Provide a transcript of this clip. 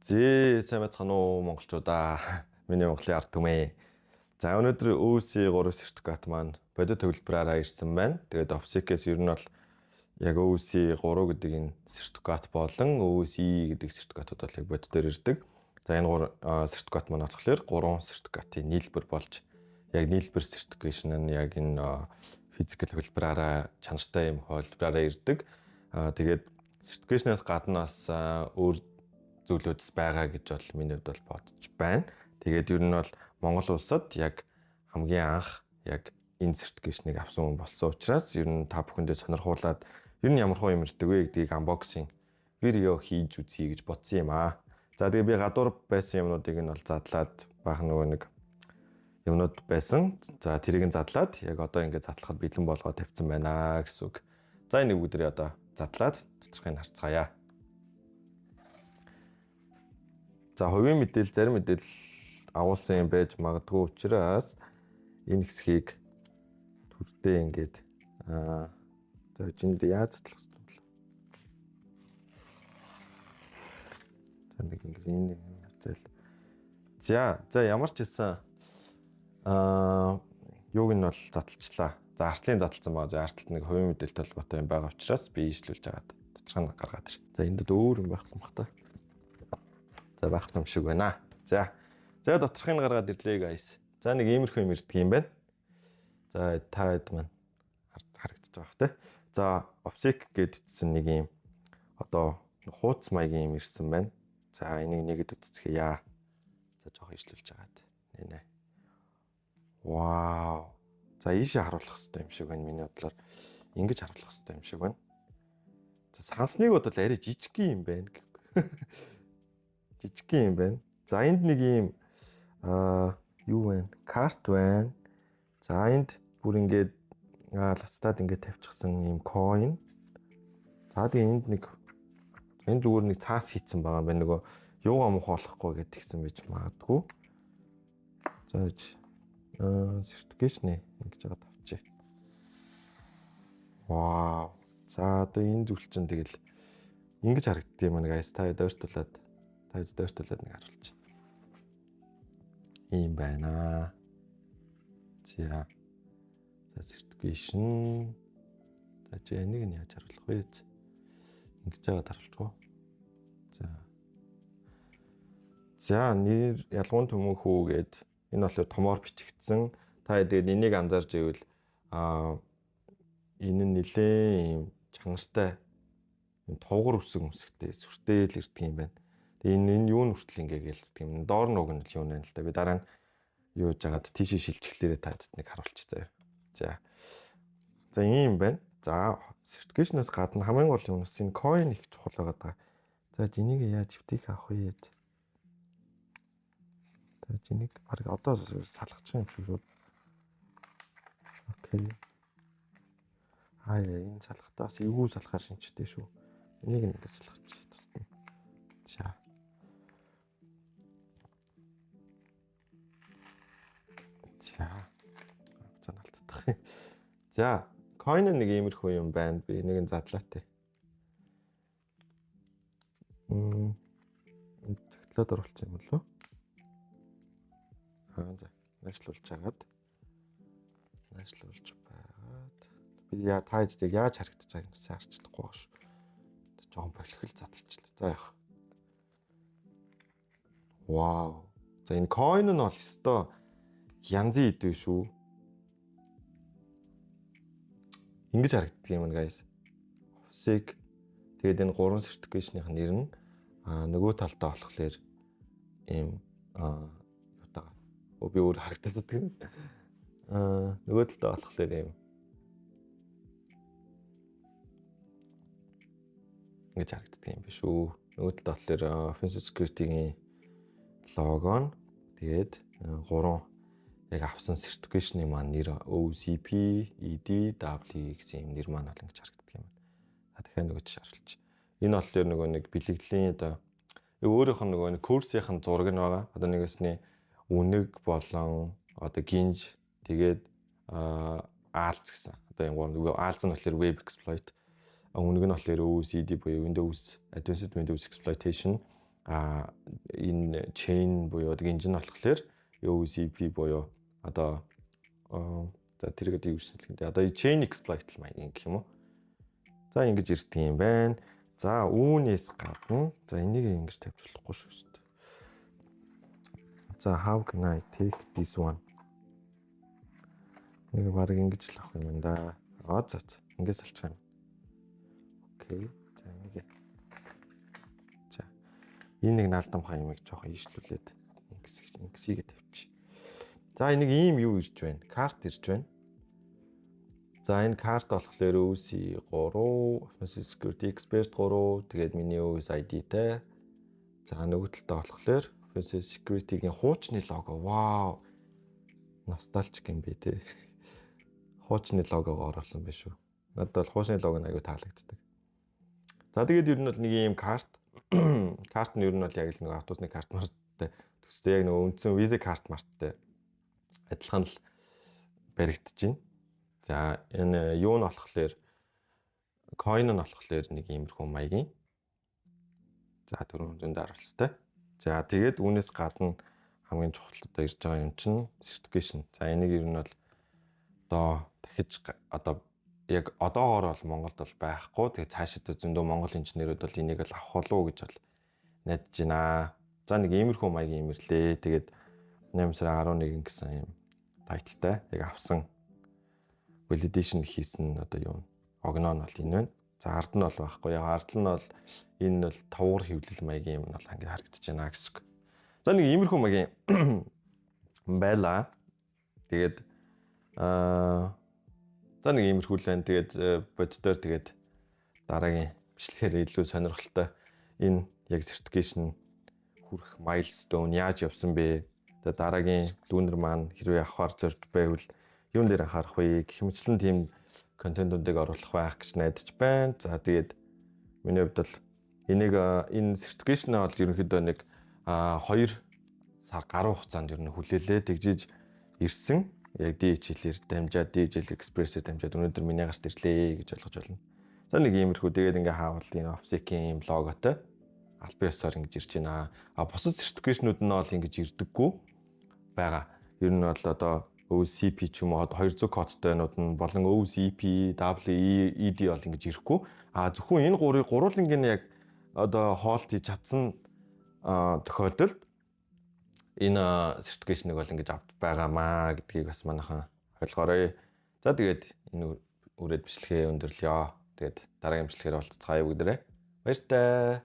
Сайн байцгаана уу монголчуудаа. Миний Монголын ард түмээ. За өнөөдөр өвси 3 сертификат маань бодит төвлөрөөрөө ирсэн байна. Тэгээд Opsec-ээс ер нь бол яг өвси 3 гэдэг энэ сертификат болон өвси гэдэг сертификатууд бол яг бодитоор ирдэг. За энэ 3 сертификат маань болохоор 3 сертификатын нийлбэр болж яг нийлбэр certification нь яг энэ физикал хөлбөрөөрөө чанартай юм хөлбөрөөрөө ирдэг. Тэгээд certification-аас гаднаас өөр зүйлүүдс байгаа гэж бол миний хувьд бол бодож байна. Тэгээд ер нь бол Монгол улсад яг хамгийн анх яг энэ certification-ыг авсан хүн болсон учраас ер нь та бүхэндээ сонирхуулаад ер нь ямар хөө юм ирдэг вэ гэдгийг unboxing видео хийж үзье гэж бодсон юм аа. За тэгээд би гадуур байсан юмнуудыг нь бол задлаад баах нөгөө нэг юмнууд байсан. За тэрийг нь задлаад яг одоо ингээд задлахад бэлэн болгоод тавьсан байна гэсэн үг. За энэ бүгдээ одоо задлаад тодорхойг нь харцгаая. За хувийн мэдээлэл зарим мэдээлэл агуулсан юм байж магадгүй учраас энэ хэсгийг түрдээ ингээд за энд яаж задлах вэ? За нэг ингээд энэ зэл. За ямар ч хэлсэн юуг нь бол задлалчлаа. За артлын задлсан байгаа. За арталт нэг хувийн мэдээлэлтэй холбоотой юм байгаа учраас би ийшлүүлж агаад тодорхой нь гаргаад ир. За энд өөр юм байхгүй юм бах та. За байх юм шиг байна. За доторхыг нь гаргаад ирлээ guys. За нэг иймэрхүү юм ирдэг юм байна. За та хэд маань харагдаж байгаа хэ. За Opsec гэдсэн нэг юм одоо хууц маягийн юм ирсэн байна. За энийг нэгэд үзцгээе. За жоох ижлүүлж агаад. Нэ. Вау. За ийшээ харуулах хэрэгтэй юм шиг байна миний бодлоор. Ингэж харуулах хэрэгтэй юм шиг байна. За сансныг бодвол арай жижиг юм байна. Жижиг юм байна. За энд нэг юм юу вэ? Карт байна. За энд бүр ингээд лацтаад ингээд тавьчихсан юм coin. За тэгээ энд зүгээр нэг цаас хийцэн байгаа юм байна. Нөгөө юугаа мухуулахгүй гэд тэгсэн байж магадгүй. За certification ингэж байгаа тавчээ. Вау. За одоо энэ зүйл чинь тэгэл ингэж харагддаг юм байна guys. Та дойртуулаад нэг харуулчих. Ийм байна. За certification. За энийг нь яаж харуулах вэ? Ингэж яагаад харуулчих вэ? За нэр ялгуун төмөнхүү гээд энэ болохоор томоор бичигдсэн. Та тэгээд энийг анзаарч ивэл энэ нь нэлээд ийм чанартай юм товгор үсэгтэй сүртэйл ирдэг юм байна. Энэ юу нүртэл ингээ гэлцдэг юм. Доор нуг нь юу нэ л да. Би дараа нь юу гэж хагаад тийшээ шилжчихлээрээ таад нэг харуулчих заяа. За ийм байна. За certification-аас гадна хамгийн гол юм нь энэ coin их чухал байгаа. За энийг яаж эвтих авах вэ? За энийг баг одоо салгачих юм шиг шууд. Окей. Энэ салгатаас эвгүй салахаар шинжтэй шүү. Энийг нэг салгачих тусна. За алдах. За coin нэг иймэрхүү юм байна. Би энийг задлаа те. Тэгтлээд оруулсан юм болов уу? За найшлуулж байгаад. Би та хэдийг яаж харагдаж байгааг нь харчлахгүй байгаа шүү. Жохон бохирхол задлалчлаа. За яах. Вау. За энэ coin нь бол өстой янзын идэв шүү. Ингэж харагддаг юм guys. Opsec тэгээд энэ 3 certification-ийн нэр нь нөгөө талдаа болохоор ийм юутаа. Би өөр харагдаад байдаг. Нөгөө талдаа болохоор ийм ингэж харагддаг юм биш үү. Нөгөө талдаа болохоор offensive security-гийн лого нь тэгээд 3 яг авсан certification-ийн маань нэр OCP, EDW гэсэн юм нэр маань бол ингэж харагддаг юм байна. Дахиад нөгөө ч харуулж. Энэ болохоор нөгөө нэг бэлгэдлийн одоо өөрийнх нь нөгөө нэг курсийн зураг нь байгаа. Одоо нэгэсний үнэг болон одоо гинж тэгээд аалз гэсэн. Одоо энэ аалз нь болохоор web exploit. Үнэг нь болохоор OCD буюу Windows Advanced Windows Exploitation. энэ chain буюу engine болохоор OCP буюу одоо за тэргээд юу гэж хэлэх вэ? Одоо chain exploit маягийн гэх юм уу? За ингэж ирдэг юм байна. За үүнээс гадна за энийг ингэж тавьж болохгүй шүү дээ. За how can I take this one? Нэг баг ингэж л авах юм да. За ингэж салчих юм. Окей. За энийг. За энэ нэг наалдамхай юмыг жоохон ийшлүүлээд ингэсийг тавьчих. За энийг ийм юу ирж байна? Карт ирж байна. За энэ карт болохоор OC 3, Offensive Security Expert 3, тэгээд миний OS ID-тэй. За нөгөө талдаа болохоор Offensive Security-гийн хуучны лого. Вау. Ностальжик юм би те. Хуучны логогоо оруулсан байх шүү. Надад бол хуучны лого нь аягүй таалагддаг. За тэгээд ер нь бол нэг ийм карт. Карт нь ер нь бол яг л нэг автобусны карт марттай төстэй яг нэг үндсэн Visa карт марттай адилхан л баригдаж байна. За энэ юу нь болохоор coin нь болохоор нэг иймэрхүү маягийн. За 400 дарвалцтай. За тэгээд үүнээс гадна хамгийн чухал одоо ирж байгаа юм чинь certification. За энийг ер нь бол одоо дахиж одоо яг одоогоор бол Монголд бол байхгүй. Тэгээд цаашид зөндөө монгол инженерүүд бол энийг л авах болов уу гэж бол найдаж байна. За нэг иймэрхүү маягийн юм ирлээ. Тэгээд 8 сарын 11 гэсэн юм тайлтай яг авсан validation хийсэн одоо юу огноо нь бол энэ байна. За ард нь бол байхгүй. Яг ард нь бол энэ бол товгор хэвлэл маягийн юм бол ингээд харагдаж байна гэсэн үг. За нэг иймэрхүү маягийн байла. Тэгээд за нэг иймэрхүү л байна. Тэгээд боддоор тэгээд дараагийн бичлэгээр илүү сонирхолтой энэ яг certification хүрэх milestone яаж явсан бэ? Тэгээд дараагийн дүүнер маань хэрвээ авахар зорж байвал юун дээр анхаарах вэ? Гэх мэтлэн тийм контентуудыг оруулах байх гэж найдаж байна. За тэгээд миний хувьд бол энэ certification-аа бол ерөнхийдөө нэг 2 сар гаруй хугацаанд ер нь хүлээлээ тэгжиж ирсэн. Яг DHL-ээр дамжаад DHL Express-ээр дамжаад өнөөдөр миний гарт ирлээ гэж ойлгож байна. За нэг иймэрхүү тэгээд ингээ хаавал энэ OffSec-ийн логотой аль биесээр ингэж ирж байна. Бусад certification-ууд нь бол ингэж ирдэггүй байгаа. Ер нь бол одоо OCP ч юм уу 200 кодтойнууд нь болон OCP, WED бол ингэж ирэхгүй. Зөвхөн энэ гурвуулынгийн яг одоо хоолт хийж чадсан тохиолдолд энэ certification-ыг бол ингэж авч байгаамаа гэдгийг бас манайхан ойлгоорой. За тэгээд энэ үрээд бичлэгээ өндөрлөё. Тэгээд дараагийн бичлэгээр уулзцаая бүгдээрээ. Баяртай.